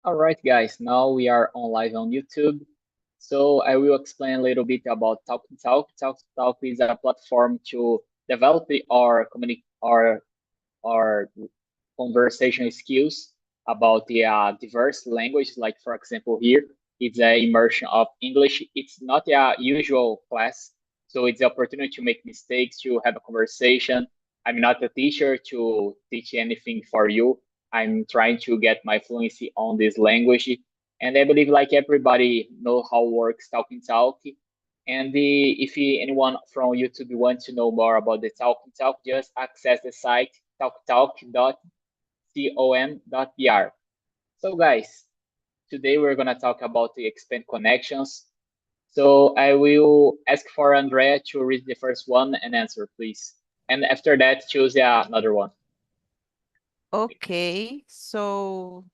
All right, guys, now we are on live on YouTube. So I will explain a little bit about TalkTalk. TalkTalk is a platform to develop our conversation skills about the diverse language. Like for example, here it's a immersion of English. It's not a usual class, so it's the opportunity to make mistakes, to have a conversation. I'm not a teacher to teach anything for you. I'm trying to get my fluency on this language, and I believe like everybody know how works Talking Talk. And if anyone from YouTube wants to know more about the Talking Talk, just access the site talktalk.com.br. So guys, today we're gonna talk about the expand connections. So I will ask for Andrea to read the first one and answer, please. And after that, choose another one. Okay, so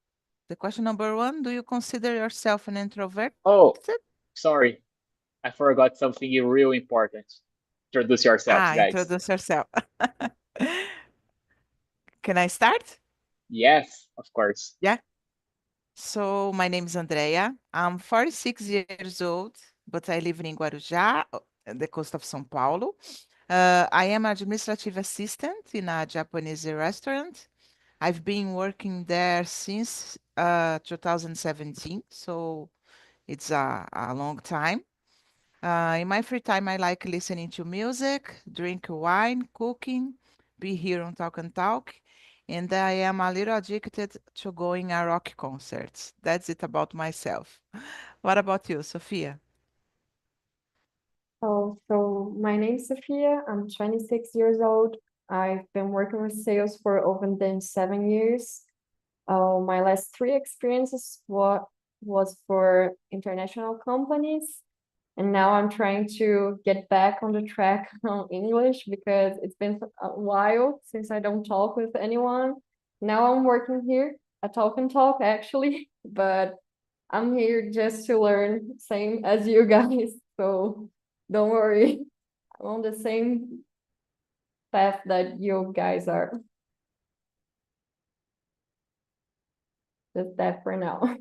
the question number one, do you consider yourself an introvert? Oh, sorry, I forgot something real important. Introduce yourselves, guys. Introduce yourself. Can I start? Yes, of course. Yeah. So my name is Andrea. I'm 46 years old, but I live in Guarujá, the coast of São Paulo. I am administrative assistant in a Japanese restaurant. I've been working there since 2017, so it's a long time. In my free time, I like listening to music, drink wine, cooking, be here on Talk and Talk, and I am a little addicted to going to rock concerts. That's it about myself. What about you, Sophia? Oh, so my name is Sophia. I'm 26 years old. I've been working with sales for over than 7 years. My last three experiences was for international companies, and now I'm trying to get back on the track on English because it's been a while since I don't talk with anyone. Now I'm working here at Talk and Talk actually, but I'm here just to learn, same as you guys. So don't worry, I'm on the same path that you guys are. Just that for now.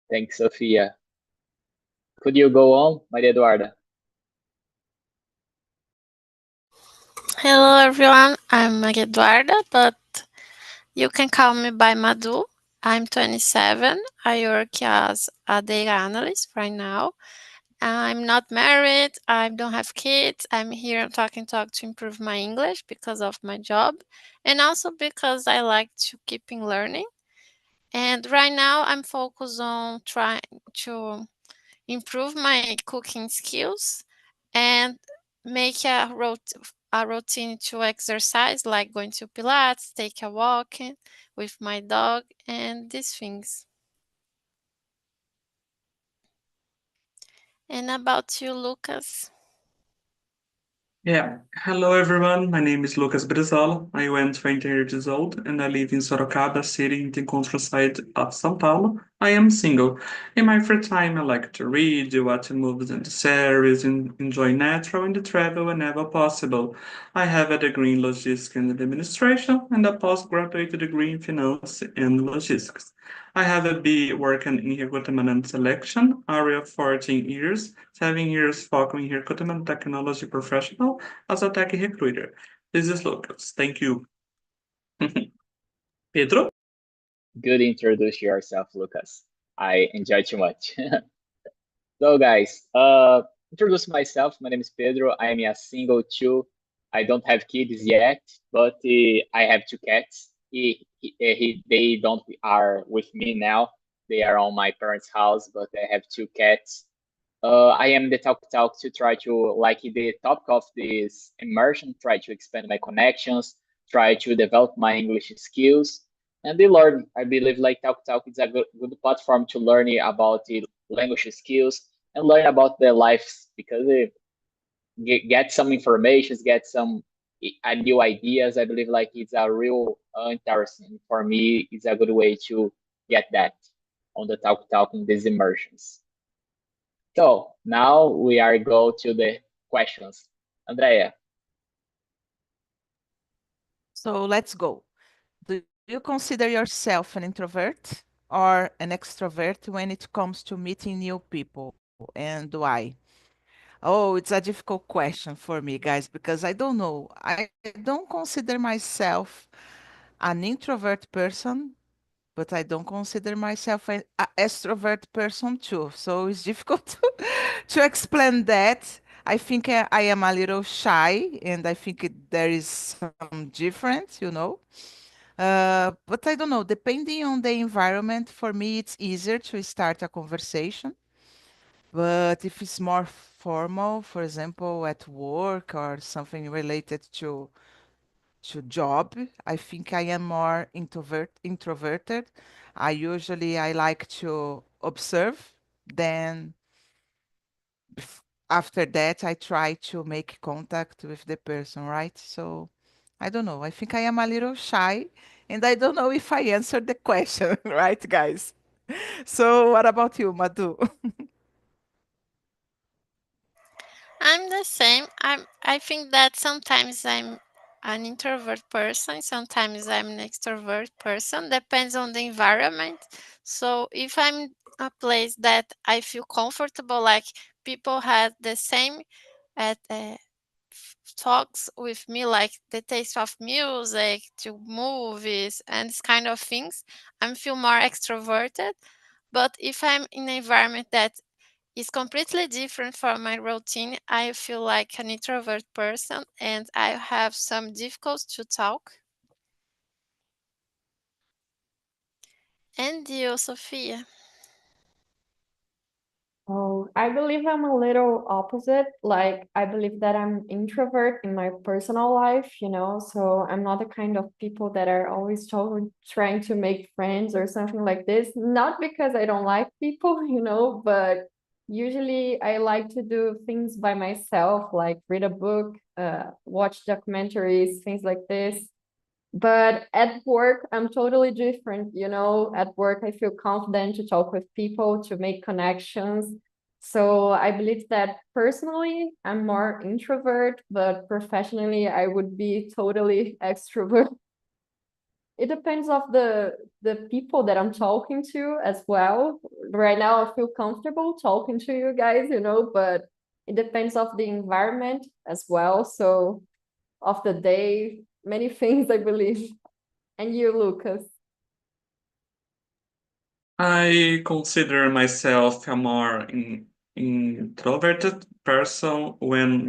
Thanks, Sophia. Could you go on, Maria Eduarda? Hello everyone, I'm Maria Eduarda, but you can call me by Madu. I'm 27. I work as a data analyst right now. I'm not married. I don't have kids. I'm here on Talking Talk to improve my English because of my job and also because I like to keep learning. And right now I'm focused on trying to improve my cooking skills and make a routine to exercise, like going to Pilates, take a walk with my dog, and these things. And about you, Lucas? Yeah. Hello, everyone. My name is Lucas Brizola. I am 20 years old and I live in Sorocaba city in the countryside of São Paulo. I am single. In my free time, I like to read, watch movies and series, and enjoy nature and travel whenever possible. I have a degree in logistics and administration and a postgraduate degree in finance and logistics. I have a B working in recruitment and selection, area of 14 years, 7 years focusing in recruitment technology professional as a tech recruiter. This is Lucas. Thank you. Pedro? Good introduce yourself, Lucas. I enjoy too much. So guys, introduce myself. My name is Pedro. I am a single too. I don't have kids yet, but I have two cats. They don't are with me now. They are on my parents' house, but I have two cats. I am the talk to try to like the topic of this immersion, try to expand my connections, try to develop my English skills, and the learn. I believe like talk is a good platform to learn about the language skills and learn about their lives because get some information, get some new ideas. I believe like it's a real interesting for me. It's a good way to get that on the talk in these immersions. So now we are go to the questions. Andrea. So let's go. Do you consider yourself an introvert or an extrovert when it comes to meeting new people, and why? Oh, it's a difficult question for me, guys, because I don't know. I don't consider myself an introvert person, but I don't consider myself an extrovert person too. So it's difficult to explain that. I think I am a little shy, and I think there is some difference, you know. But I don't know, depending on the environment, for me, it's easier to start a conversation. But if it's more formal, for example, at work or something related to job, I think I am more introverted. I like to observe, then after that I try to make contact with the person, right? So I don't know. I think I am a little shy, and I don't know if I answered the question, right, guys? So what about you, Madhu? I'm the same. I think that sometimes I'm an introvert person, sometimes I'm an extrovert person, depends on the environment. So if I'm in a place that I feel comfortable, like people have the same at talks with me, like the taste of music, to movies and this kind of things, I feel more extroverted. But if I'm in an environment that is completely different from my routine, I feel like an introvert person and I have some difficulty to talk. And you, Sophia? Oh, I believe I'm a little opposite. Like, I believe that I'm introvert in my personal life, you know, so I'm not the kind of people that are always trying to make friends or something like this. Not because I don't like people, you know, but usually I like to do things by myself, like read a book, watch documentaries, things like this. But at work, I'm totally different. You know, at work, I feel confident to talk with people, to make connections. So I believe that personally, I'm more introvert, but professionally, I would be totally extrovert. It depends of the people that I'm talking to as well. Right now, I feel comfortable talking to you guys, you know, but it depends of the environment as well. So of the day, many things, I believe. And you, Lucas? I consider myself a more introverted person when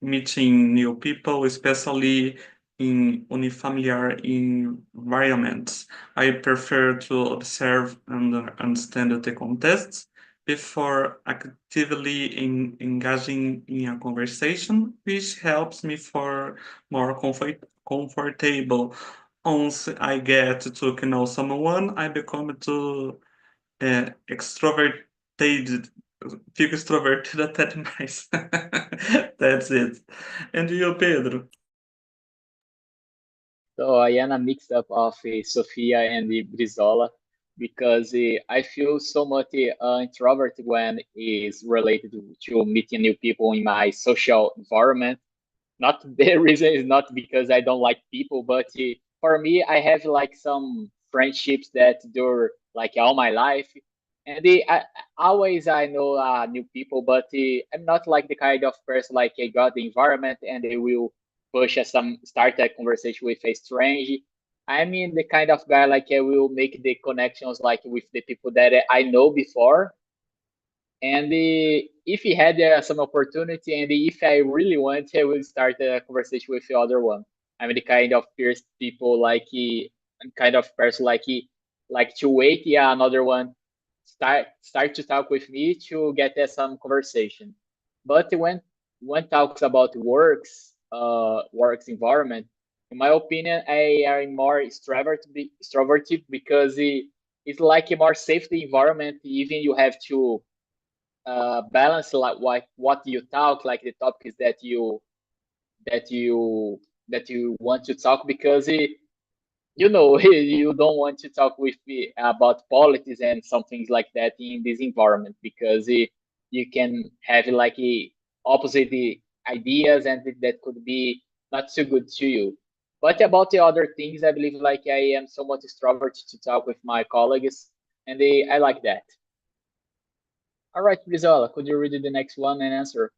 meeting new people, especially in unfamiliar environments. I prefer to observe and understand the context before actively engaging in a conversation, which helps me for more comfortable. Once I get to know someone, I become to extroverted, fico extrovertido até demais. That's it. And you, Pedro? So I am a mix up of Sofia and Brizola because I feel so much introvert when it's related to meeting new people in my social environment. Not the reason is not because I don't like people, but for me, I have like some friendships that do like all my life, and always I know new people, but I'm not like the kind of person like I got the environment and they will push us some start a conversation with a strange. I mean the kind of guy like I will make the connections like with the people that I know before, and if he had some opportunity, and if I really want, I will start a conversation with the other one. I'm the kind of fierce people like I'm kind of person like like to wait, yeah, another one start to talk with me to get some conversation. But when talks about works environment, in my opinion, I am more extroverted because it's like a more safety environment. Even you have to balance like what you talk, like the topics that you that you want to talk, because you know you don't want to talk with me about politics and some things like that in this environment, because you can have like opposite ideas, and that could be not so good to you. But about the other things, I believe like I am somewhat extrovert to talk with my colleagues, and I like that. All right, Brizola, could you read the next one and answer?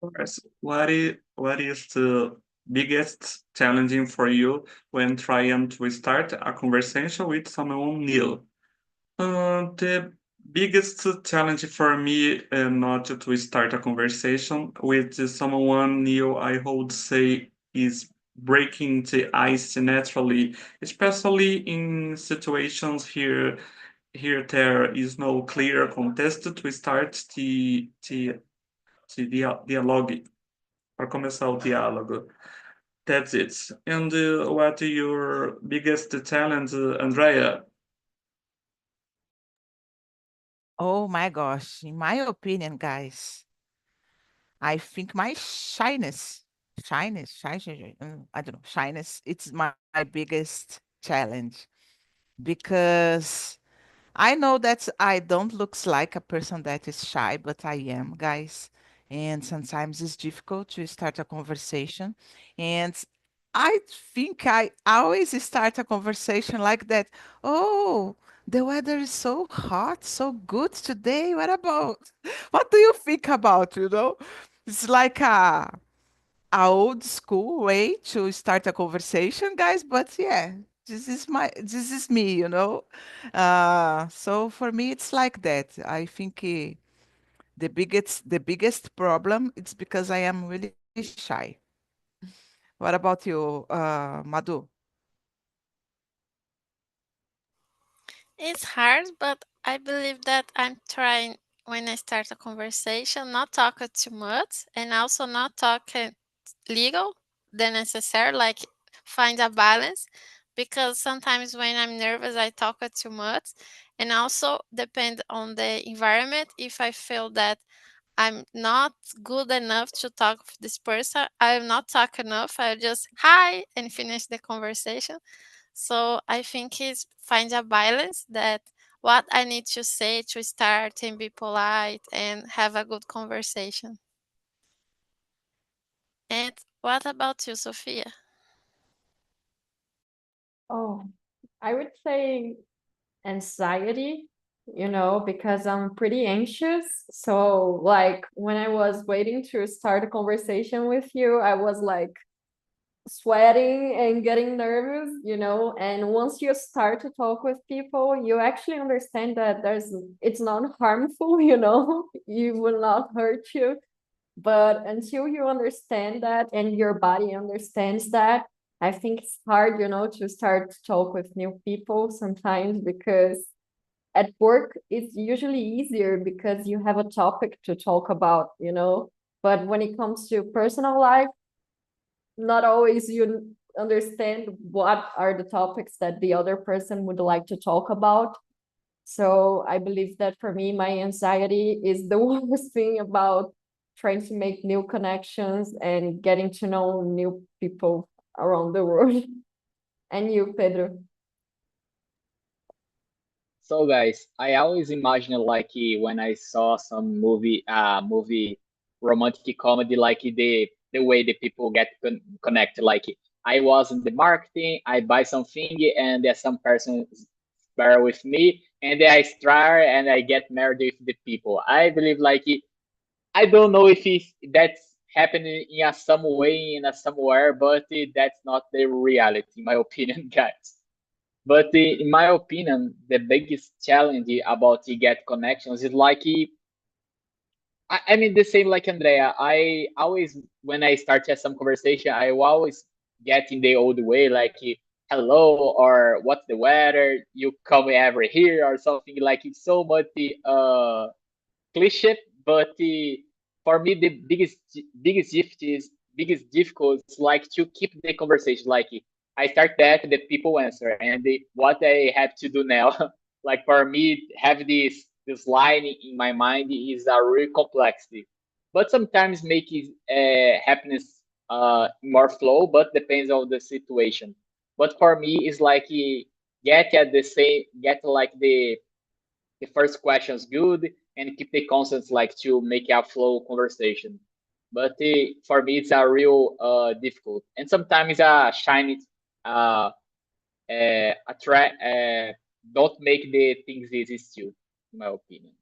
Course. What is the biggest challenging for you when trying to start a conversation with someone new? The biggest challenge for me not to start a conversation with someone new, I would say, is breaking the ice naturally, especially in situations here there is no clear context to start the dialogue, para começar o diálogo. That's it. And what your biggest challenge, Andrea? Oh my gosh, in my opinion, guys, I think my I don't know, shyness, it's my biggest challenge because I know that I don't looks like a person that is shy, but I am, guys. And sometimes it's difficult to start a conversation. And I think I always start a conversation like that. Oh, the weather is so hot, so good today. What about? What do you think about, you know? It's like a old school way to start a conversation, guys. But yeah, this is me, you know. So for me, it's like that. I think the biggest problem it's because I am really shy. What about you, Madhu? It's hard, but I believe that I'm trying when I start a conversation, not talking too much and also not talking legal than necessary, like find a balance because sometimes when I'm nervous I talk too much and also depend on the environment. If I feel that I'm not good enough to talk with this person, I'll not talk enough. I'll just hi and finish the conversation. So I think it's find a balance that what I need to say to start and be polite and have a good conversation. And what about you, Sophia? Oh, I would say anxiety, because I'm pretty anxious. So, like, when I was waiting to start a conversation with you, I was like sweating and getting nervous. And once you start to talk with people, you actually understand that it's not harmful. It will not hurt you. But until you understand that and your body understands that, I think it's hard to start to talk with new people sometimes because at work it's usually easier because you have a topic to talk about. But when it comes to personal life, not always you understand what are the topics that the other person would like to talk about. So I believe that for me, my anxiety is the worst thing about trying to make new connections and getting to know new people around the world. And you, Pedro? So guys, I always imagine like when I saw some movie romantic comedy, like the way the people get connected. Like I was in the marketing, I buy something, and there's some person bear with me, and then I start and I get married with the people. I believe like I don't know if that's happening in a some way in a somewhere, but that's not the reality, in my opinion, guys. But in my opinion, the biggest challenge about the get connections is like I mean the same like Andrea. I always when I start some conversation, I always get in the old way like hello or what's the weather? You come ever here or something like it's so much cliche. But for me, the biggest difficult is like to keep the conversation. Like I start that, the people answer, and what I have to do now. Like for me, have this line in my mind is a real complexity. But sometimes make it happiness more flow, but depends on the situation. But for me, it's like get like the first questions good and keep the constants like to make a flow conversation. but for me it's a real difficult, and sometimes a shiny don't make the things easy still, in my opinion.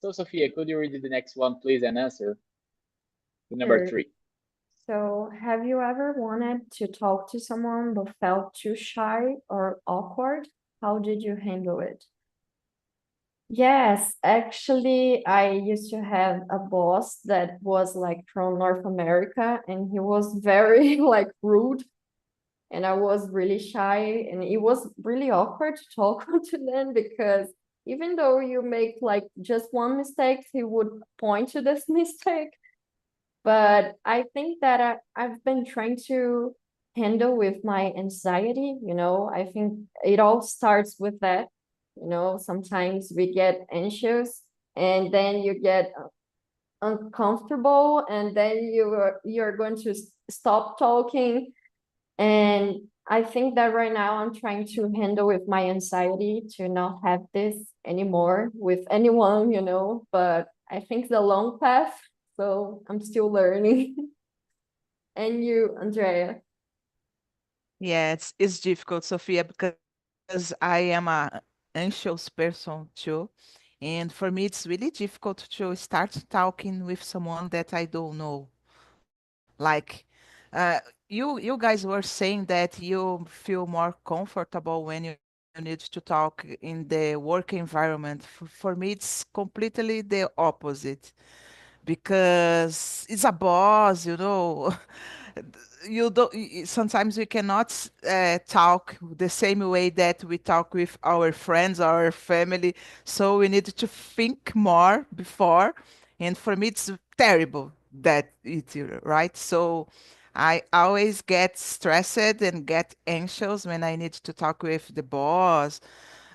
So Sophia, could you read the next one, please, and answer number Sure. 3? So, have you ever wanted to talk to someone but felt too shy or awkward? How did you handle it? Yes, actually, I used to have a boss that was like from North America, and he was very like rude, and I was really shy, and it was really awkward to talk to them because even though you make like just one mistake, he would point to this mistake. But I think that I've been trying to handle with my anxiety, you know. I think it all starts with that, you know. Sometimes we get anxious and then you get uncomfortable and then you're going to stop talking. And I think that right now I'm trying to handle with my anxiety to not have this anymore with anyone, you know. But I think it's a long path, so I'm still learning. And you, Andrea? Yeah, it's difficult, Sophia, because I am a anxious person too. And for me, it's really difficult to start talking with someone that I don't know. Like, you guys were saying that you feel more comfortable when you need to talk in the work environment. For me, it's completely the opposite because it's a boss, you know. You don't sometimes we cannot talk the same way that we talk with our friends, our family, so we need to think more before, and for me it's terrible that it, right? So I always get stressed and get anxious when I need to talk with the boss,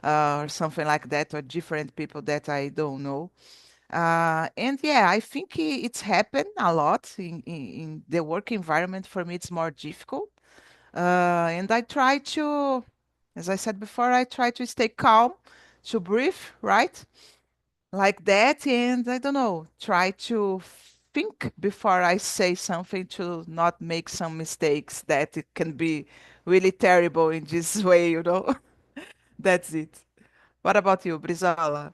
or something like that, or different people that I don't know. And yeah, I think it's happened a lot in the work environment. For me, it's more difficult. And I try to, as I said before, I try to stay calm, to breathe, right? Like that. And I don't know, try to think before I say something to not make some mistakes that it can be really terrible in this way, you know? That's it. What about you, Brizola?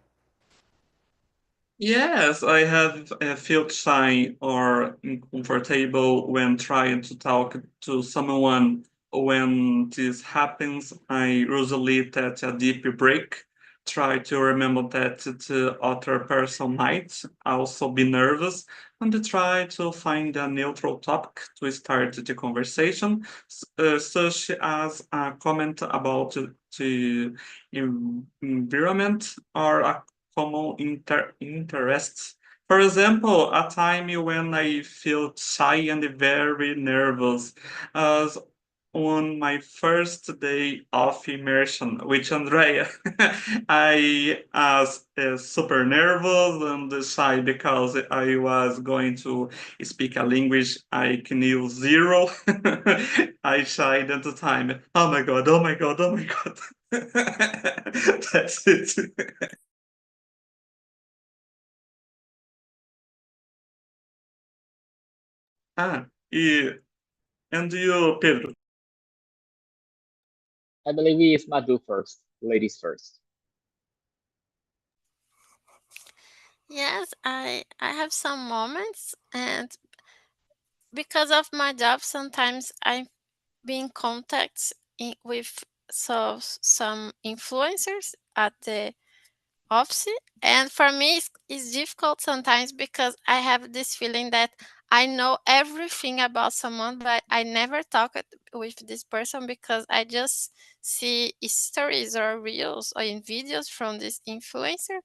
Yes, I have felt shy or uncomfortable when trying to talk to someone. When this happens, I usually take a deep break, try to remember that the other person might also be nervous, and try to find a neutral topic to start the conversation, such as a comment about the environment or a common interests. For example, a time when I felt shy and very nervous as on my first day of immersion with Andrea. I was super nervous and shy because I was going to speak a language I knew zero. I shied at the time. Oh my god, oh my god, oh my god. That's it. Ah, and you, Pedro? I believe it's Madhu first, ladies first. Yes, I have some moments, and because of my job, sometimes I be in contact with some influencers at the office, and for me it's difficult sometimes because I have this feeling that I know everything about someone, but I never talk with this person because I just see stories or reels or in videos from this influencer,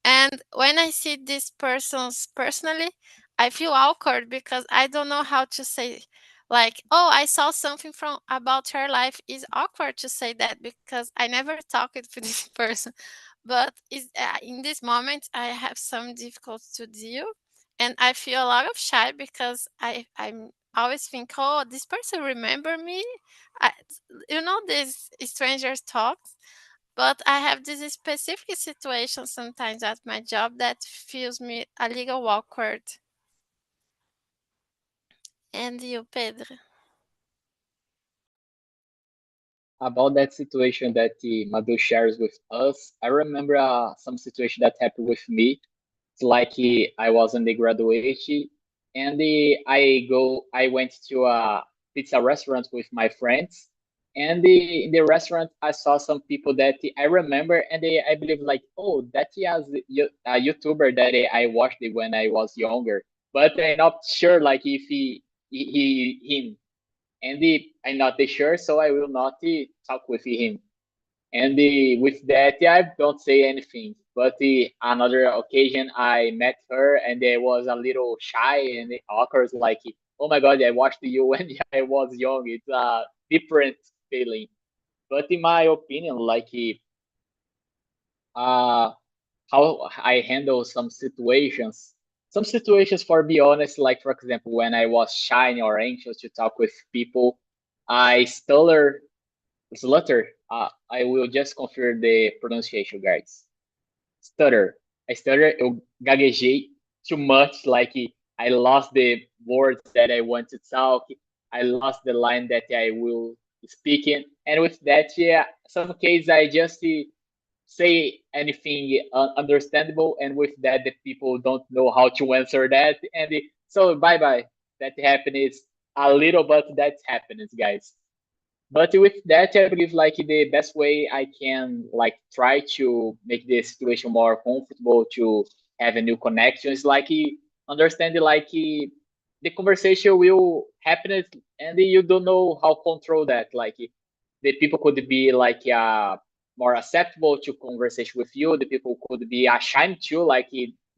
and when I see these persons personally, I feel awkward because I don't know how to say, like, oh, I saw something from about her life. It's awkward to say that because I never talked with this person. But in this moment, I have some difficulty to deal, and I feel a lot of shy because I'm always think, oh, this person remember me. I, these strangers talks, but I have this specific situation sometimes at my job that feels me a little awkward. And you, Pedro? About that situation that Madhu shares with us, I remember some situation that happened with me. It's like I was in the graduation, and I went to a pizza restaurant with my friends, and in the restaurant I saw some people that I remember, and I believe like, oh, that is a YouTuber that I watched it when I was younger, but I'm not sure like if him, and I'm not sure, so I will not talk with him. And with that, I don't say anything. But another occasion, I met her, and I was a little shy and awkward. Like, oh my God, I watched you when I was young. It's a different feeling. But in my opinion, like, uh, how I handle some situations. Some situations, for be honest, like for example, when I was shy or anxious to talk with people, I stutter. I will just confirm the pronunciation, guys. Stutter. I stutter. Eu gaguejei too much. Like I lost the words that I want to talk. I lost the line that I will speak in. And with that, yeah, some case I just say anything understandable, and with that, the people don't know how to answer that. And so bye bye. That happens a little, but that happens, guys. But with that, I believe like the best way I can like try to make the situation more comfortable to have a new connection is like understand like the conversation will happen, and you don't know how control that. Like the people could be like more acceptable to conversation with you. The people could be ashamed too, like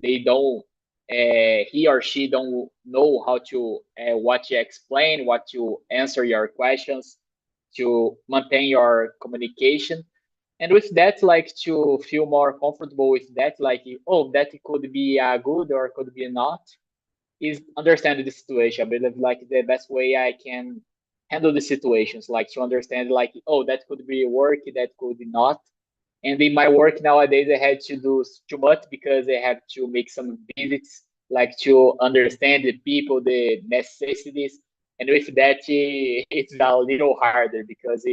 they don't. He or she don't know how to what to explain, what to answer your questions, to maintain your communication, and with that like to feel more comfortable with that, like oh, that could be good or could be not, is understand the situation. I believe like the best way I can handle the situations, like to understand like, oh, that could be work, that could not. And in my work nowadays, I had to do too much because I have to make some visits, like to understand the people, the necessities. And with that, it's a little harder because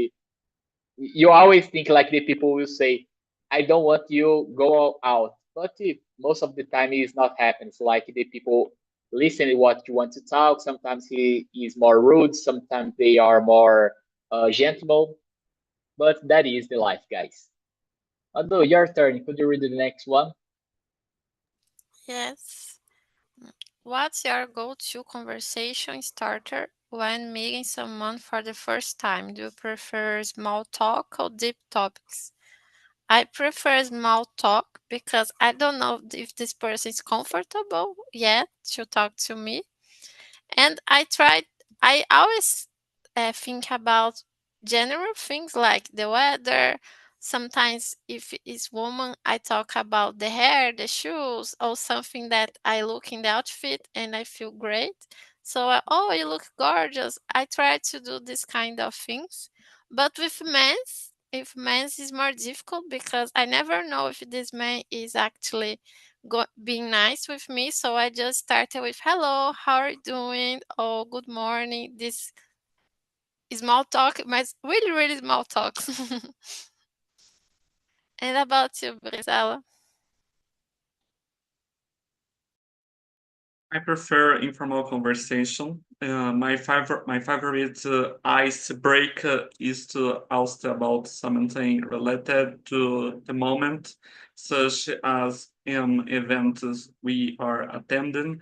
you always think like the people will say, I don't want you go out. But most of the time, it's not happening. It's like the people listen to what you want to talk. Sometimes he is more rude. Sometimes they are more gentle. But that is the life, guys. Although your turn, could you read the next one? Yes. What's your go-to conversation starter when meeting someone for the first time? Do you prefer small talk or deep topics? I prefer small talk because I don't know if this person is comfortable yet to talk to me. And I always think about general things like the weather. Sometimes, if it's woman, I talk about the hair, the shoes, or something that I look in the outfit and I feel great. So, oh, you look gorgeous. I try to do this kind of things. But with men's, if men's is more difficult because I never know if this man is actually being nice with me. So I just started with hello, how are you doing? Oh, good morning. This small talk, my really, really small talks. And about you, Brizala? I prefer informal conversation. My favorite icebreaker is to ask about something related to the moment, such as an event we are attending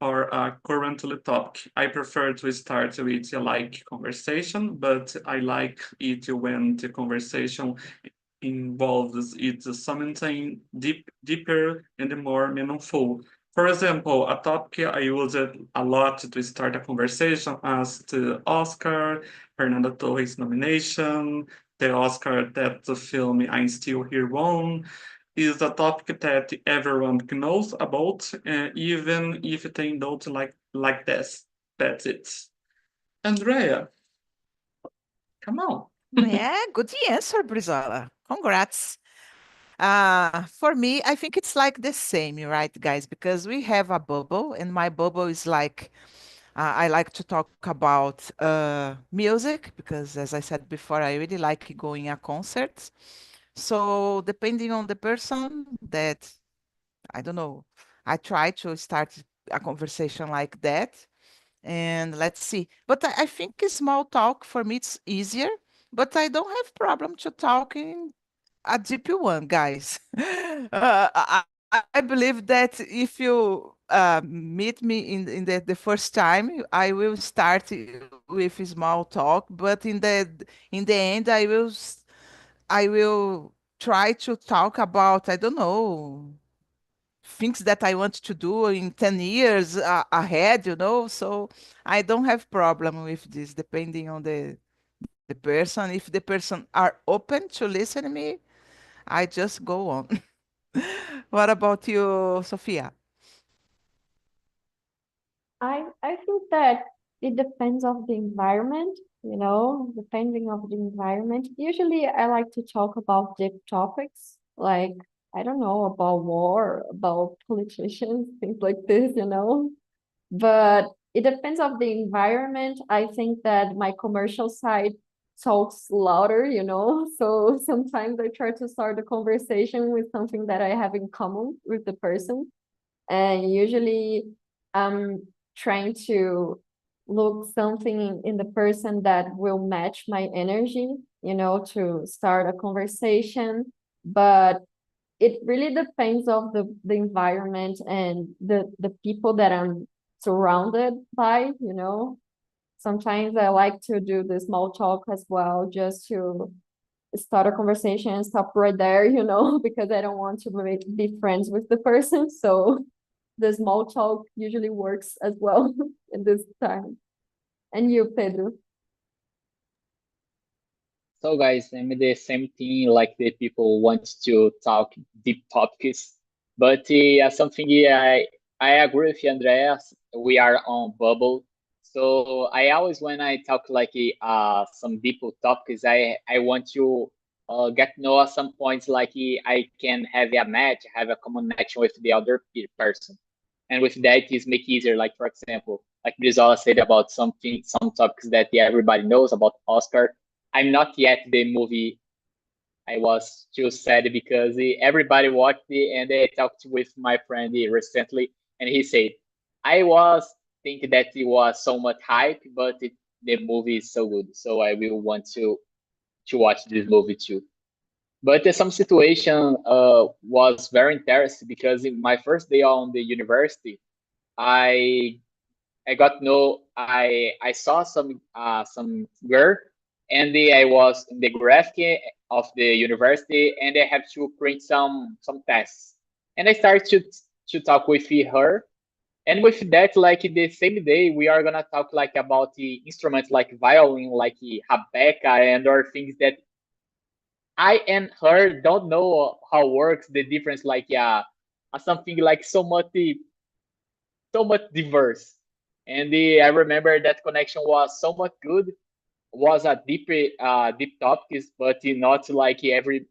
or a currently topic. I prefer to start with a like conversation, but I like it when the conversation involves it's something deeper and more meaningful. For example, a topic I use it a lot to start a conversation as the Oscar, Fernando Torres nomination, the Oscar that the film I'm Still Here won, is a topic that everyone knows about, even if they don't like this. That's it. Andrea, come on. Yeah, good answer, Brizola. Congrats. For me, I think it's like the same, right, guys? Because we have a bubble, and my bubble is like I like to talk about music because, as I said before, I really like going to concerts. So depending on the person that, I don't know, I try to start a conversation like that. And let's see. But I think small talk for me it's easier, but I don't have problem to talk in a deep one, guys. I believe that if you meet me in the first time, I will start with small talk, but in the end, I will try to talk about, I don't know, things that I want to do in 10 years ahead, you know. So I don't have problem with this, depending on the person. If the person are open to listen to me, I just go on. What about you, Sophia? I think that it depends of the environment, you know, depending of the environment. Usually I like to talk about deep topics, like, I don't know, about war, about politicians, things like this, you know. But it depends of the environment. I think that my commercial side talks louder, you know. So sometimes I try to start a conversation with something that I have in common with the person. And usually I'm trying to look something in the person that will match my energy, you know, to start a conversation. But it really depends of the environment and the people that I'm surrounded by, you know. Sometimes I like to do the small talk as well, just to start a conversation and stop right there, you know, because I don't want to be friends with the person. So the small talk usually works as well in this time. And you, Pedro? So guys, I'm the same thing like the people want to talk deep topics, but something I agree with you, Andreas. We are on bubble, so I always when I talk like some deep topics, I want to get to know at some points like I can have a match, have a connection with the other person, and with that is make easier. Like for example, like Brizola said about something, some topics that everybody knows about Oscar. I'm not yet the movie. I was too sad because everybody watched it, and I talked with my friend recently, and he said, I was thinking that it was so much hype, but the movie is so good, so I will want to watch this movie too. But some situation was very interesting because in my first day on the university, I I got to know I saw some girl, and I was in the graphic of the university, and I have to print some tests, and I started to talk with her, and with that, like the same day, we are gonna talk like about the instruments like violin, like Rebecca, and other things that I and her don't know how works the difference, like something like so much diverse. And I remember that connection was so much good. Was a deep topic, but not like every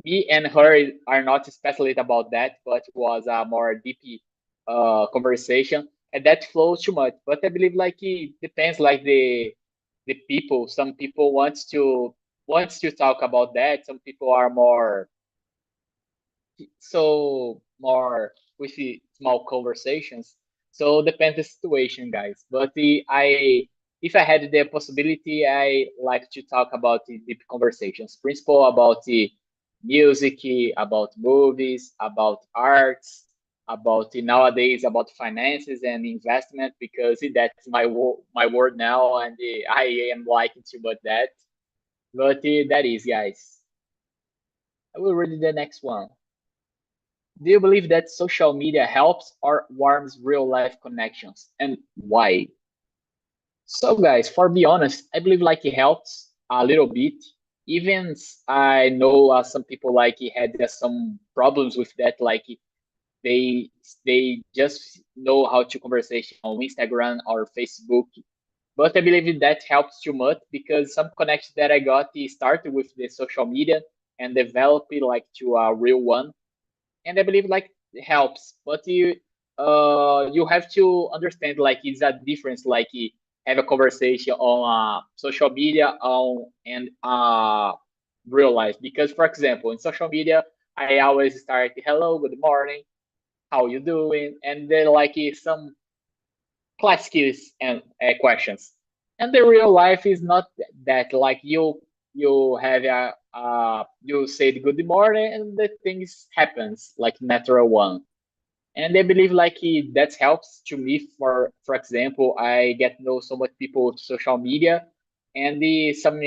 me and her are not specialist about that, but was a more deep conversation, and that flows too much. But I believe like it depends, like the people. Some people wants to talk about that. Some people are more so more with the small conversations. So depends the situation, guys. But I if I had the possibility, I like to talk about the deep conversations, principle about the music, about movies, about arts, about nowadays about finances and investment because that's my word now, and I am liking to about that. But that is, guys. I will read the next one. Do you believe that social media helps or warms real life connections, and why? So, guys, for be honest, I believe like it helps a little bit. Even I know some people like had some problems with that, like they they just know how to conversation on Instagram or Facebook. But I believe that helps too much because some connections that I got started with the social media and developed like to a real one, and I believe like it helps. But you have to understand like it's a difference like have a conversation on social media on and real life. Because for example, in social media, I always start hello, good morning, how you doing, and then like some classic and questions. And the real life is not that like you have a you said good morning and the things happens like natural one. And I believe like that helps to me. For example, I get to know so much people with social media, and some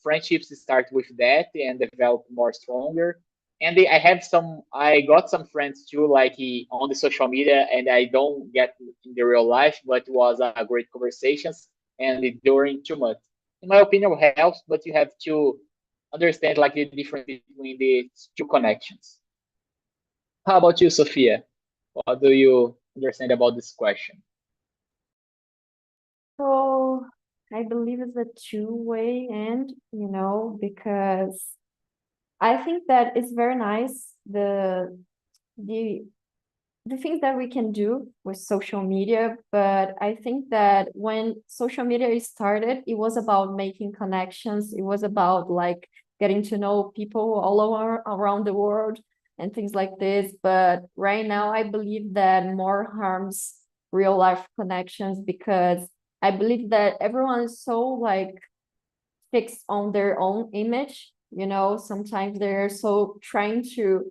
friendships start with that and develop more stronger. And I got some friends too, like on the social media, and I don't get in the real life, but was a great conversations and during 2 months. In my opinion, it helps, but you have to understand like the difference between the two connections. How about you, Sophia? What do you understand about this question? So I believe it's a two-way end, because I think that it's very nice the the things that we can do with social media, but I think that when social media started, it was about making connections. It was about like getting to know people all over around the world and things like this. But right now, I believe that more harms real life connections because I believe that everyone is so like fixed on their own image. Sometimes they're so trying to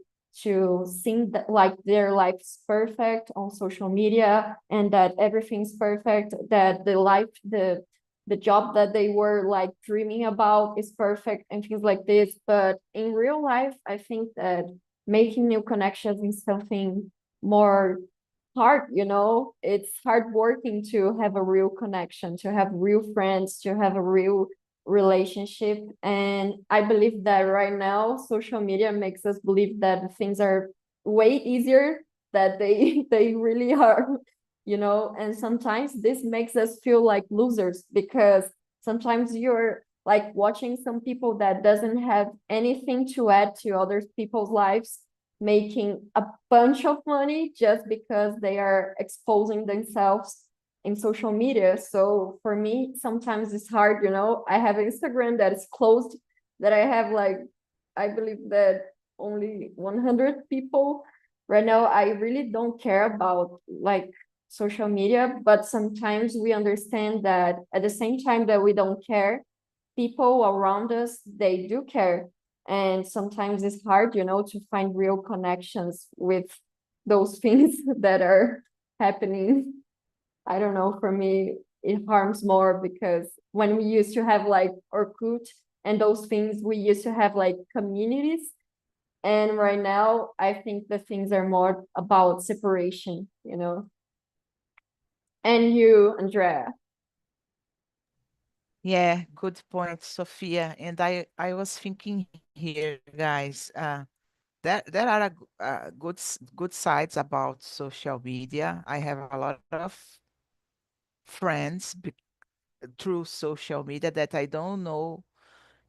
think that like their life's perfect on social media and that everything's perfect, that the job that they were like dreaming about is perfect and things like this. But in real life, I think that making new connections is something more hard. It's hard working to have a real connection, to have real friends, to have a real relationship. And I believe that right now social media makes us believe that things are way easier that they they really are. And sometimes this makes us feel like losers because sometimes you're like watching some people that doesn't have anything to add to other people's lives making a bunch of money just because they are exposing themselves in social media. So for me, sometimes it's hard. I have Instagram that is closed, that I have like, I believe that only 100 people. Right now, I really don't care about like social media, but sometimes we understand that at the same time that we don't care, people around us, they do care. And sometimes it's hard, to find real connections with those things that are happening. I don't know, for me, it harms more because when we used to have like Orkut and those things, we used to have like communities. And right now, I think the things are more about separation. And you, Andrea. Yeah, good point, Sophia. And I was thinking here, guys, there are good sides about social media. I have a lot of friends through social media that I don't know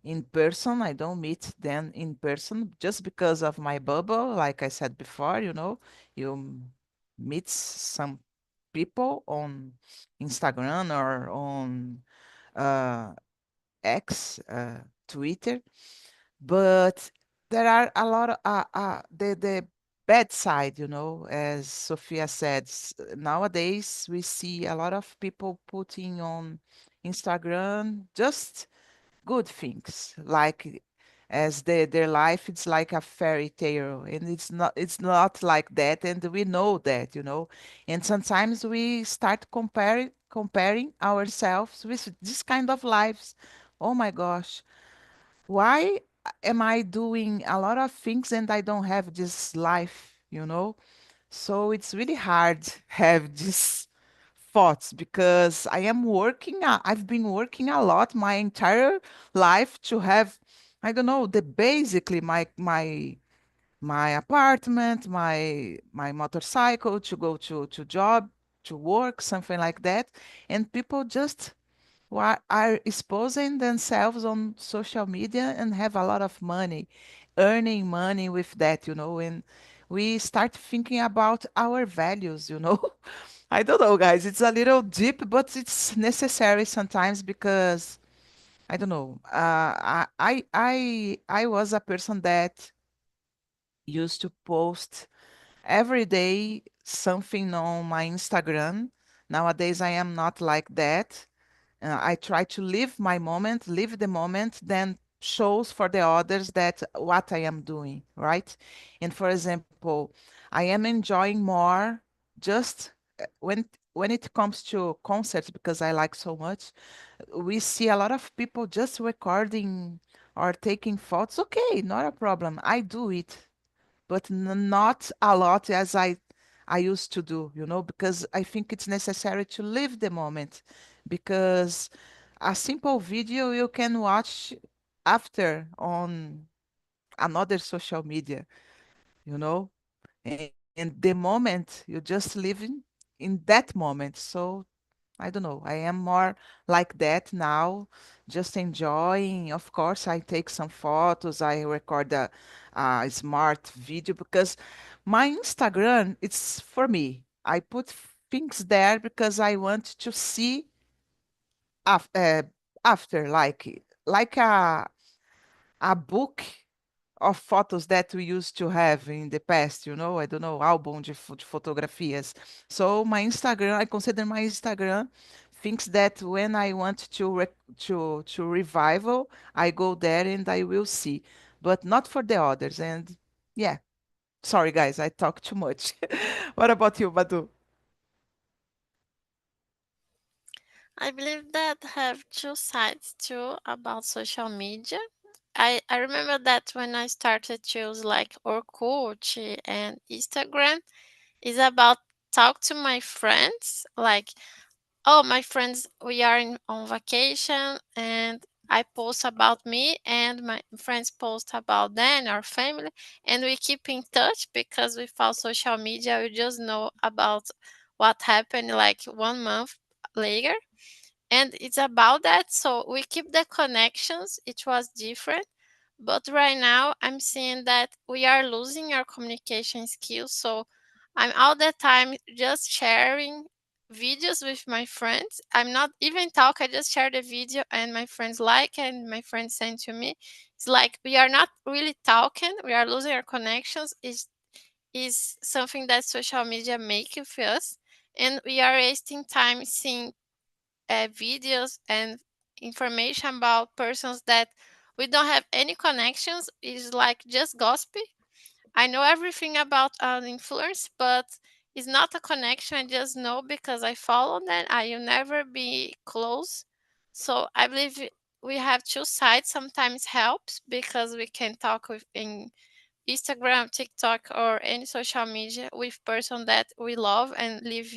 in person. I don't meet them in person just because of my bubble. Like I said before, you meet some people on Instagram or on uh, X, Twitter, but there are a lot of the bad side, as Sophia said. Nowadays we see a lot of people putting on Instagram just good things, like as their life it's like a fairy tale, and it's not like that, and we know that, and sometimes we start comparing ourselves with this kind of lives. Oh my gosh, why am I doing a lot of things and I don't have this life? So it's really hard have these thoughts because I am working. I've been working a lot my entire life to have, I don't know, the basically my apartment, my motorcycle to go to job, to work, something like that, and people just are exposing themselves on social media and have a lot of money, earning money with that, and we start thinking about our values, you know? I don't know, guys. It's a little deep, but it's necessary sometimes because I don't know. I was a person that used to post every day something on my Instagram. Nowadays, I am not like that. I try to live the moment, then shows for the others that what I am doing, right? And for example, I am enjoying more just when it comes to concerts because I like so much. We see a lot of people just recording or taking photos. Okay, not a problem. I do it, but not a lot as I used to do, you know, because I think it's necessary to live the moment because a simple video you can watch after on another social media, you know, and the moment you just live in that moment. So I don't know. I am more like that now, just enjoying. Of course, I take some photos. I record a smart video because my Instagram, it's for me. I put things there because I want to see af after, like a book of photos that we used to have in the past, you know, I don't know, álbum de fotografias. So my Instagram, I consider my Instagram things that when I want to revival, I go there and I will see, but not for the others. And yeah, sorry guys, I talk too much. What about you, Badu? I believe that have two sides too about social media. I remember that when I started to use like Orkut and Instagram, is about talk to my friends, like, oh, my friends, we are on vacation, and I post about me and my friends post about them, our family, and we keep in touch because without social media we just know about what happened like 1 month later. And it's about that, so we keep the connections. It was different, but right now I'm seeing that we are losing our communication skills. So I'm all the time just sharing videos with my friends. I'm not even talk, I just share the video and my friends like and my friends send to me. It's like we are not really talking, we are losing our connections. Is something that social media make with us, and we are wasting time seeing videos and information about persons that we don't have any connections. Is like just gossipy. I know everything about an influence, but it's not a connection. I just know because I follow them. I will never be close. So I believe we have two sides. Sometimes helps because we can talk with in Instagram, TikTok, or any social media with person that we love and live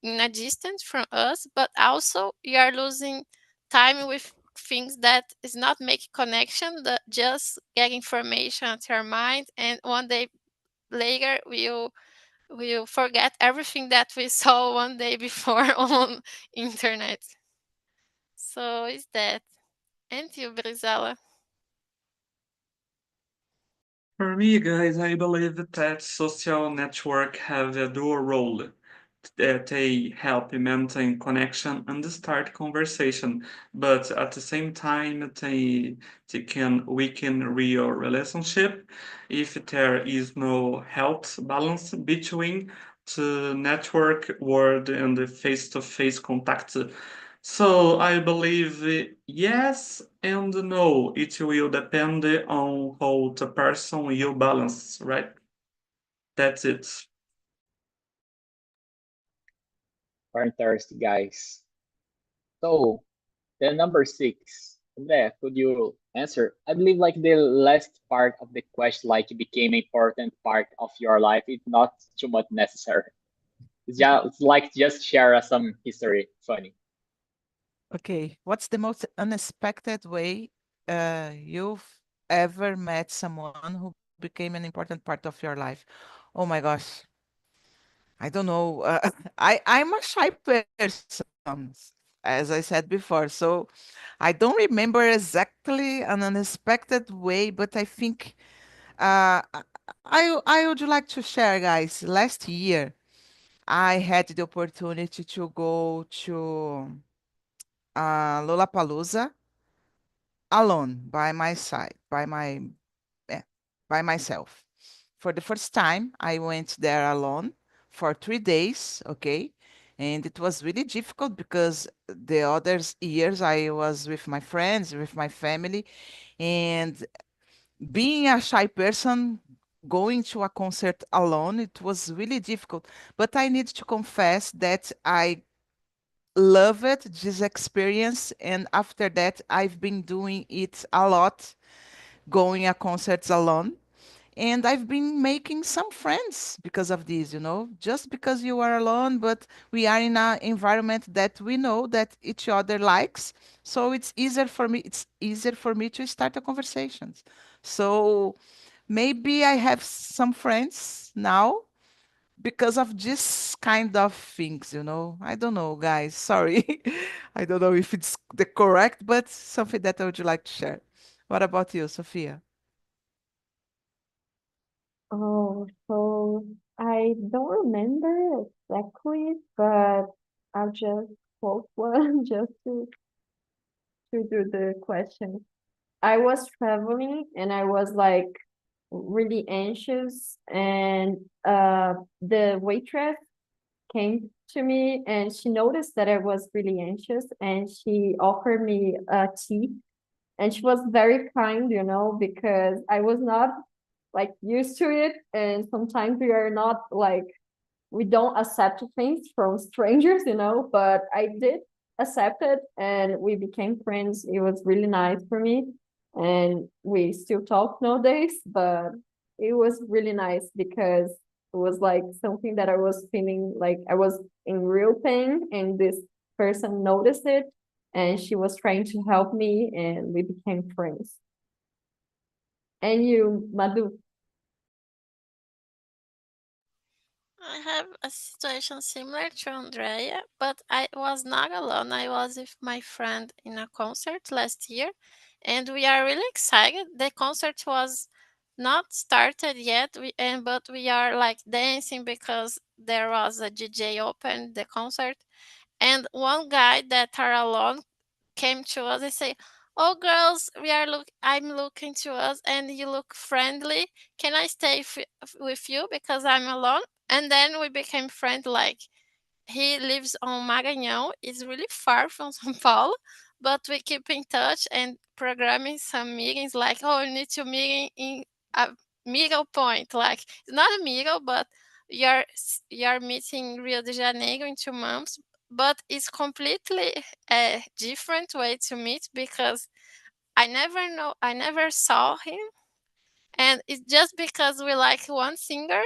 in a distance from us, but also you are losing time with things that is not making connection, that just get information to your mind, and one day later we'll forget everything that we saw one day before on internet. So is that. And you, Brizala? For me, guys, I believe that social network have a dual role. That they help maintain connection and start conversation, but at the same time, they can weaken real relationship if there is no health balance between the network world and the face-to-face contact. So I believe yes and no. It will depend on how the person will balance, right? That's it. Very interesting, guys. So the number six, Andrea, could you answer? I believe like the last part of the question like became an important part of your life. It's not too much necessary. It's like just share some history. Funny. Okay, what's the most unexpected way you've ever met someone who became an important part of your life? Oh my gosh, I don't know. I'm a shy person, as I said before, so I don't remember exactly an unexpected way, but I think I would like to share, guys. Last year, I had the opportunity to go to Lollapalooza alone, by my side, eh, by myself. For the first time, I went there alone for 3 days, okay? And it was really difficult because the other years I was with my friends, with my family, and being a shy person, going to a concert alone, it was really difficult. But I need to confess that I loved this experience, and after that, I've been doing it a lot, going a concerts alone. And I've been making some friends because of this, just because you are alone, but we are in an environment that we know that each other likes. So it's easier for me to start a conversations. So maybe I have some friends now because of this kind of things. I don't know, guys. Sorry. I don't know if it's the correct, but something that I would like to share. What about you, Sophia? Oh, so I don't remember exactly, but I'll just quote one just to do the question. I was traveling and I was like really anxious, and the waitress came to me and she noticed that I was really anxious and she offered me a tea, and she was very kind, because I was not like used to it, and sometimes we are not like we don't accept things from strangers, but I did accept it and we became friends. It was really nice for me, and we still talk nowadays, but it was really nice because it was like something that I was feeling like I was in real pain, and this person noticed it and she was trying to help me and we became friends. And you, Madu? I have a situation similar to Andrea, but I was not alone. I was with my friend in a concert last year, and we are really excited. The concert was not started yet, but we are like dancing because there was a DJ open the concert, and one guy that are alone came to us and say, "Oh, girls, I'm looking to us, and you look friendly. Can I stay with you because I'm alone?" And then we became friends. Like, he lives on Maranhão. It's really far from São Paulo, but we keep in touch and programming some meetings. Like, oh, we need to meet in a middle point. Like, it's not a middle, but you're meeting Rio de Janeiro in 2 months. But it's completely a different way to meet because I never saw him, and it's just because we like one singer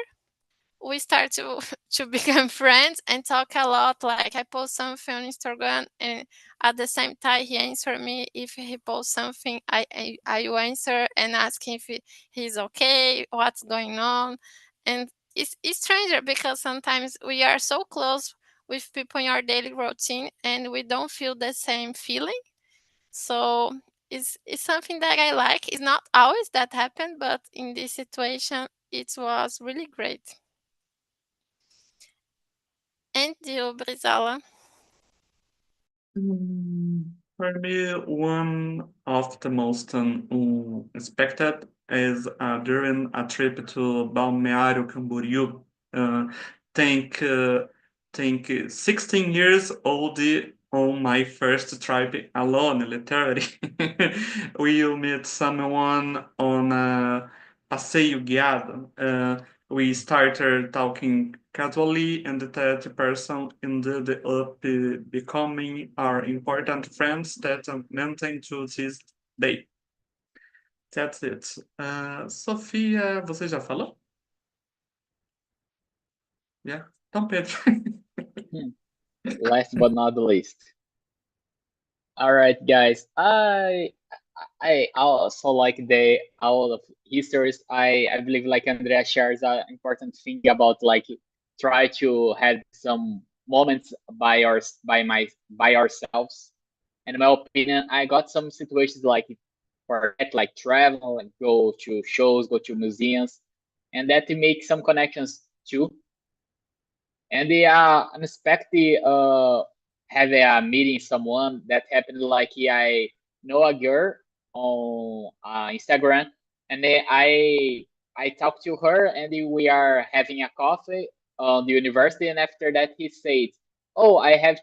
we start to to become friends and talk a lot. Like, I post something on Instagram, and at the same time he answer me. If he posts something, I will answer and ask him if he's okay, what's going on. And it's stranger because sometimes we are so close with people in our daily routine and we don't feel the same feeling. So it's something that I like. It's not always that happen, but in this situation it was really great. And you, Brizala? For me, one of the most unexpected is during a trip to Balneário Camboriú. Uh, think, uh, think 16 years old on my first trip alone, literally. We will meet someone on a passeio guiado. We started talking casually, and the third person ended up becoming our important friends that maintain to this day. That's it. Sofia, você já falou? Yeah. Então, Pedro. Last but not the least. All right, guys. I also like the all of histories. I believe like Andrea shares an important thing about like try to have some moments by ourselves. And in my opinion, I got some situations like for that, like travel and go to shows, go to museums. and that make some connections too. And they unexpected have a meeting someone that happened like I know a girl on Instagram, and then I talked to her, and we are having a coffee on the university, and after that he said, "Oh, I have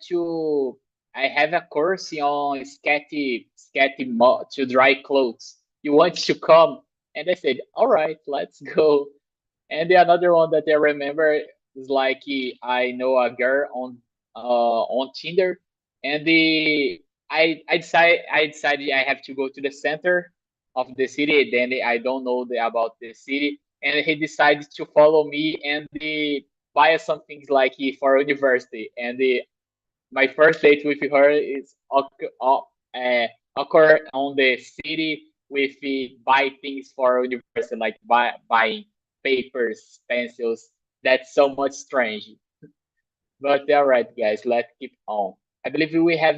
a course on to dry clothes. You want to come?" And I said, "All right, let's go." And the another one that I remember is like I know a girl on Tinder, and I decided I have to go to the center of the city. Then I don't know about the city, and he decided to follow me and buy some things like for university. And my first date with her is occur on the city with buy things for university, like buying papers, pencils. That's so much strange. But all right, guys, let's keep on. I believe we have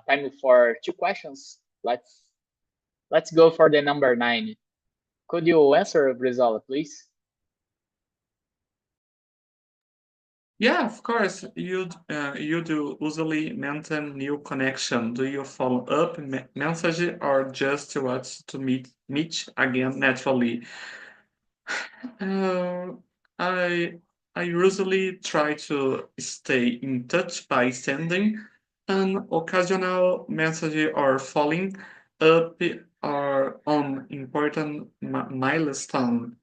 time for two questions. Let's go for the number 9. Could you answer, Brizola, please? Yeah, of course. You do usually maintain new connection. Do you follow up message or just want to meet again naturally? Uh, I I usually try to stay in touch by sending an occasional message or following up or on important milestone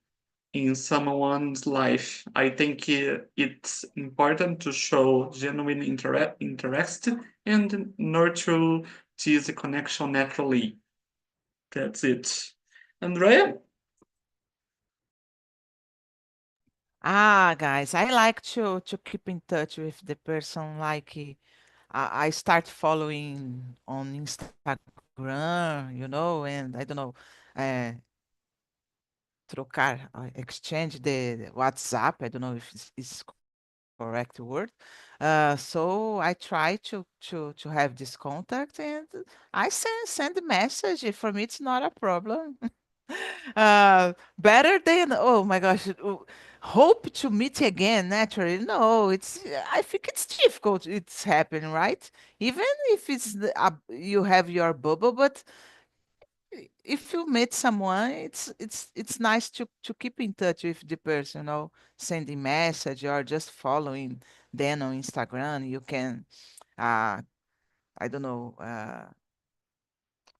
in someone's life. I think it's important to show genuine interest and nurture this connection naturally. That's it. Andrea? Guys, I like to keep in touch with the person. Like I start following on Instagram, and I don't know, uh, trocar, exchange the WhatsApp. I don't know if it's correct word. So I try to have this contact, and I send a message. For me, it's not a problem. Better than, oh my gosh, hope to meet again naturally. No, I think it's difficult. It's happening, right? Even if you have your bubble, but if you meet someone, it's nice to keep in touch with the person, sending message or just following them on Instagram. You can, uh, I don't know,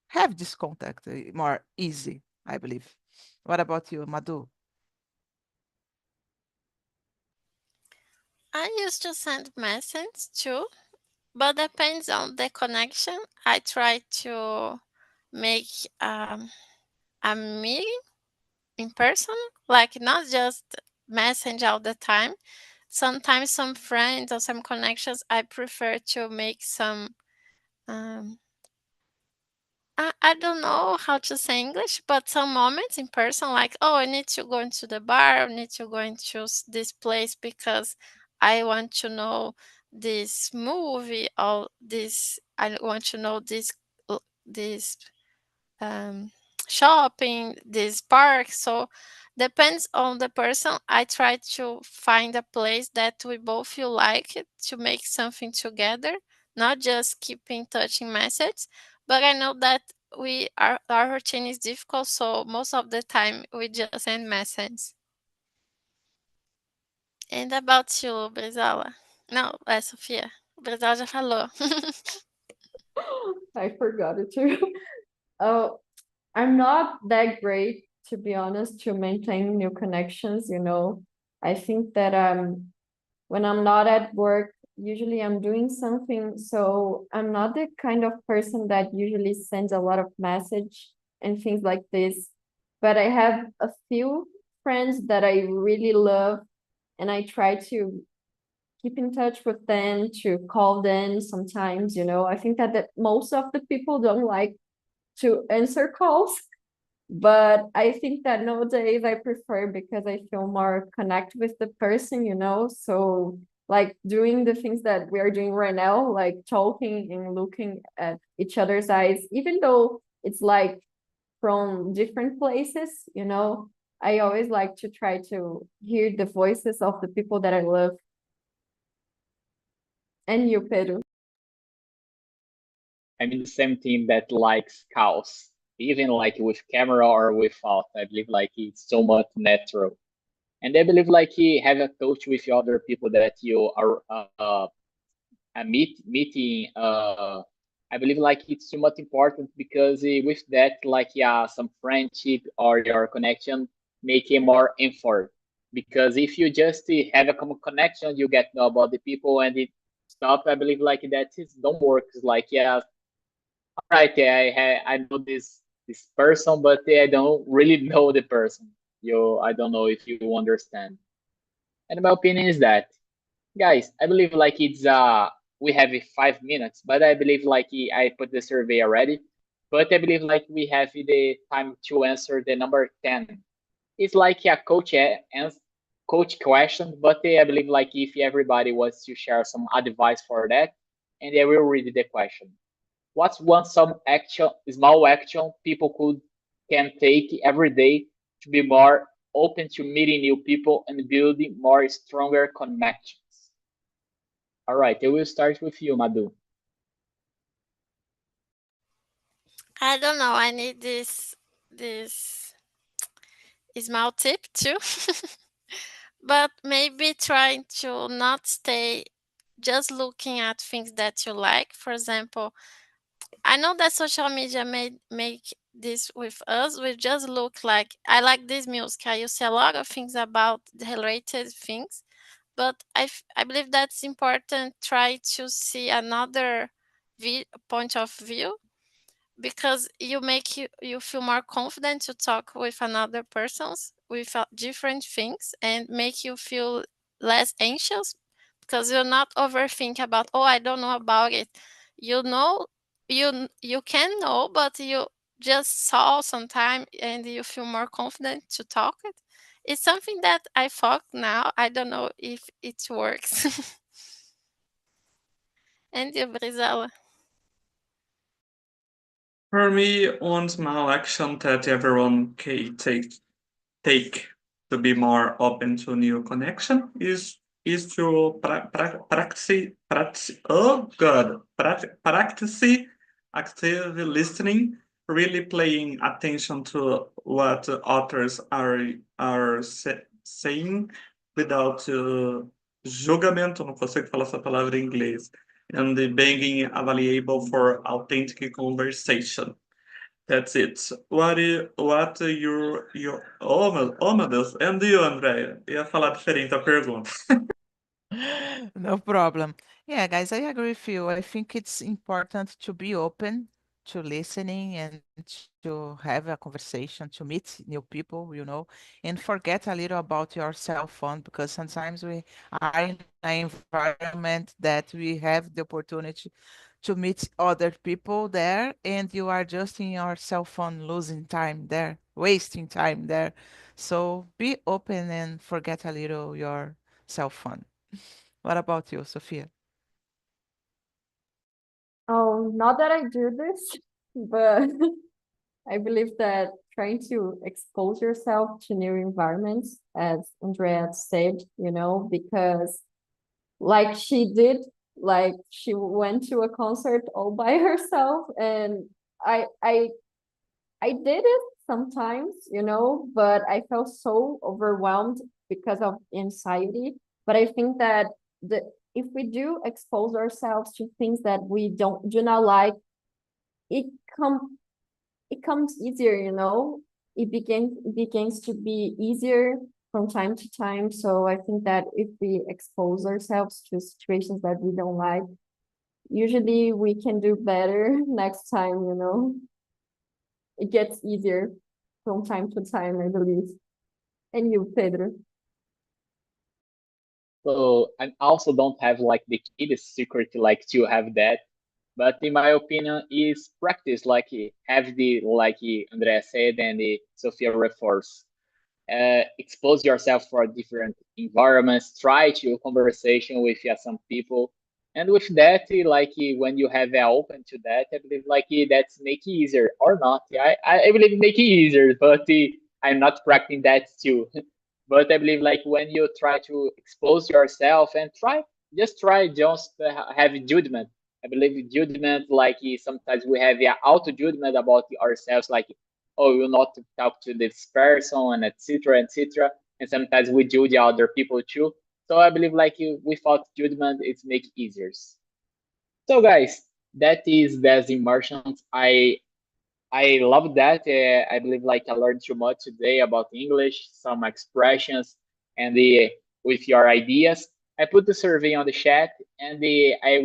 have this contact more easy, I believe. What about you, Madhu? I used to send messages too, but depends on the connection. I try to make a meeting in person, like not just message all the time. Sometimes some friends or some connections, I prefer to make some um, I don't know how to say English, but some moments in person, like, oh, I need to go into the bar, I need to go into this place because I want to know this movie or this, I want to know this um, shopping, this park. So depends on the person. I try to find a place that we both feel like it, to make something together, not just keep in touch in message. But I know that our routine is difficult, so most of the time we just send messages. And about you, Brizola? Não, é Sofia. O Brizola já falou. I forgot it too. Oh, I'm not that great, to be honest, to maintain new connections, I think that when I'm not at work, usually I'm doing something, so I'm not the kind of person that usually sends a lot of message and things like this. But I have a few friends that I really love, and I try to keep in touch with them, to call them sometimes, I think that most of the people don't like to answer calls. But I think that nowadays I prefer because I feel more connect with the person, So like doing the things that we are doing right now, like talking and looking at each other's eyes, even though it's like from different places, I always like to try to hear the voices of the people that I love. And you, Pedro? I'm in the same team that likes chaos, even like with camera or without. I believe like it's so much natural, and I believe like you have a touch with other people that you are meeting. I believe like it's too much important because with that, like yeah, some friendship or your connection make it more effort. Because if you just have a common connection, you get to know about the people and it stop. I believe like that is don't work. It's like yeah, right, I know this person, but I don't really know the person. I don't know if you understand. And my opinion is that, guys, I believe like it's we have 5 minutes, but I believe like I put the survey already. But I believe like we have the time to answer the number 10. It's like a coach question, but I believe like if everybody wants to share some advice for that, and I will read the question. What's one some action, small action people can take every day to be more open to meeting new people and building more stronger connections? All right, I will start with you, Madu. I don't know. I need this small tip too. But maybe trying to not stay just looking at things that you like. For example, I know that social media make this with us. We just look like I like this music. I see a lot of things about the related things, but I believe that's important. Try to see another point of view because you feel more confident to talk with another persons with different things and make you feel less anxious because you're not overthink about, oh, I don't know about it. You know, you can know, but you just saw sometime and you feel more confident to talk it. It's something that I thought now. I don't know if it works. And you, Brizella? For me, one small action that everyone can take to be more open to new connection is to practice active listening, really paying attention to what authors are saying without julgamento, não consigo falar essa palavra em inglês, and being available for authentic conversation. That's it. What your oh meu Deus. And you, Andrea? Ia falar diferente a pergunta. No problem. Yeah, guys, I agree with you. I think it's important to be open to listening and to have a conversation, to meet new people, and forget a little about your cell phone because sometimes we are in an environment that we have the opportunity to meet other people there, and you are just in your cell phone losing time there, wasting time there. So be open and forget a little your cell phone. What about you, Sophia? Oh, not that I do this, but I believe that trying to expose yourself to new environments, as Andrea said, because like she did, like she went to a concert all by herself, and I I I did it sometimes, but I felt so overwhelmed because of anxiety. But I think that the if we do expose ourselves to things that we do not like, it come it comes easier, it begins to be easier from time to time. So I think that if we expose ourselves to situations that we don't like, usually we can do better next time. It gets easier from time to time, I believe. And you, Pedro? So I also don't have like the key, the secret like to have that. But in my opinion, is practice like have the like Andrea said and Sophia reinforced. Expose yourself for different environments, try to conversation with some people, and with that like when you have open to that, I believe like that's make it easier or not. I believe make it easier, but I'm not practicing that too. But I believe like when you try to expose yourself and just try, just have judgment. I believe judgment, like sometimes we have auto judgment about ourselves, like, oh, we will not talk to this person, and etc. etc. And sometimes we judge other people too. So I believe like without judgment, it's make easier. So guys, that is those immersions. I love that. I believe like I learned too much today about English, some expressions, and with your ideas. I put the survey on the chat, and uh, I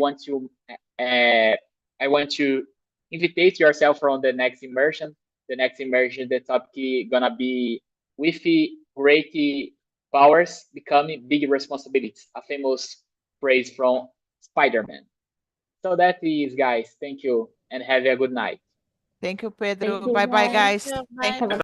want to invitate yourself from the next immersion. The next immersion, the topic gonna be with great powers becoming big responsibilities. A famous phrase from Spider-Man. So that is, guys. Thank you, and have a good night. Thank you, Thank Pedro. you, Bye bye, guys. guys. Bye. Have a